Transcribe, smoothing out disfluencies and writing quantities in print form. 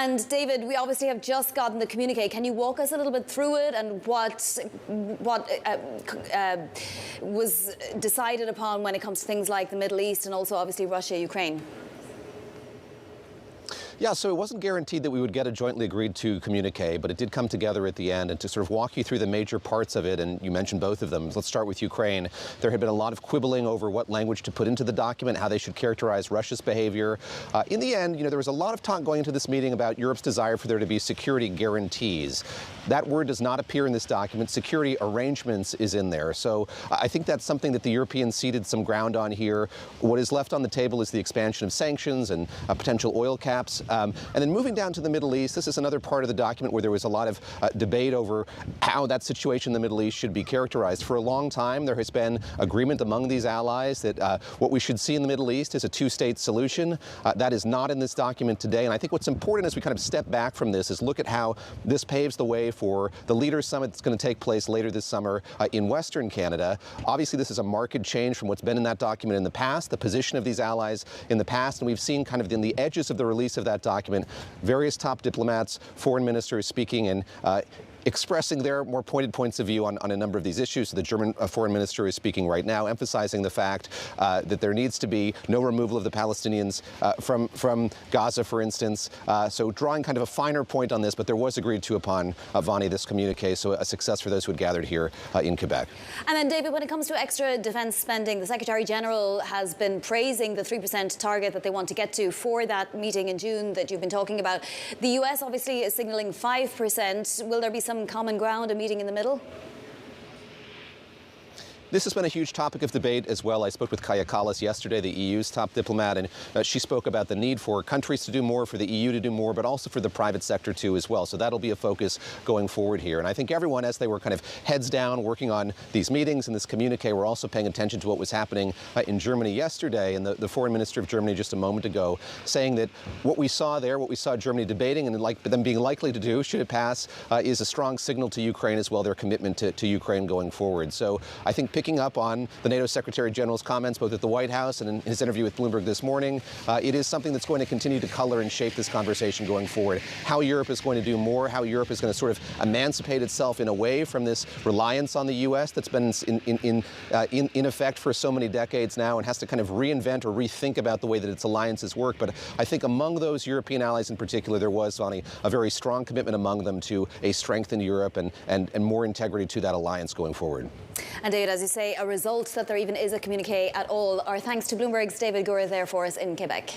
And David, we obviously have just gotten the communique. Can you walk us a little bit through it and what was decided upon when it comes to things like the Middle East and also obviously Russia, Ukraine? Yeah, so it wasn't guaranteed that we would get a jointly agreed to communique, but it did come together at the end. And to sort of walk you through the major parts of it, and you mentioned both of them, let's start with Ukraine. There had been a lot of quibbling over what language to put into the document, how they should characterize Russia's behavior. In the end, there was a lot of talk going into this meeting about Europe's desire for there to be security guarantees. That word does not appear in this document. Security arrangements is in there. So I think that's something that the Europeans ceded some ground on here. What is left on the table is the expansion of sanctions and potential oil caps. And then moving down to the Middle East, this is another part of the document where there was a lot of debate over how that situation in the Middle East should be characterized. For a long time, there has been agreement among these allies that what we should see in the Middle East is a two-state solution. That is not in this document today. And I think what's important as we kind of step back from this is look at how this paves the way for the Leaders' Summit that's going to take place later this summer in Western Canada. Obviously, this is a marked change from what's been in that document in the past, the position of these allies in the past. And we've seen kind of in the edges of the release of that document, various top diplomats, foreign ministers speaking and expressing their more pointed points of view on a number of these issues. The German foreign minister is speaking right now, emphasizing the fact that there needs to be no removal of the Palestinians from Gaza, for instance. So drawing kind of a finer point on this, but there was agreed to upon, Vani, this communique, so a success for those who had gathered here in Quebec. And then, David, when it comes to extra defence spending, the Secretary-General has been praising the 3% target that they want to get to for that meeting in June that you've been talking about. The US obviously is signalling 5%. Will there be some common ground, a meeting in the middle? This has been a huge topic of debate as well. I spoke with Kaja Kallas yesterday, the EU's top diplomat, and she spoke about the need for countries to do more, for the EU to do more, but also for the private sector too as well. So that'll be a focus going forward here. And I think everyone, as they were kind of heads down working on these meetings and this communique, were also paying attention to what was happening in Germany yesterday. And the foreign minister of Germany just a moment ago saying that what we saw there, what we saw Germany debating and them being likely to do, should it pass, is a strong signal to Ukraine as well, their commitment to Ukraine going forward. So I think picking up on the NATO Secretary General's comments both at the White House and in his interview with Bloomberg this morning, it is something that's going to continue to color and shape this conversation going forward. How Europe is going to do more, how Europe is going to sort of emancipate itself in a way from this reliance on the U.S. that's been in effect for so many decades now and has to kind of reinvent or rethink about the way that its alliances work. But I think among those European allies in particular, there was, Vani, a very strong commitment among them to a strengthened Europe and more integrity to that alliance going forward. And David, as you say, a result that there even is a communique at all. Our thanks to Bloomberg's David Gura there for us in Quebec.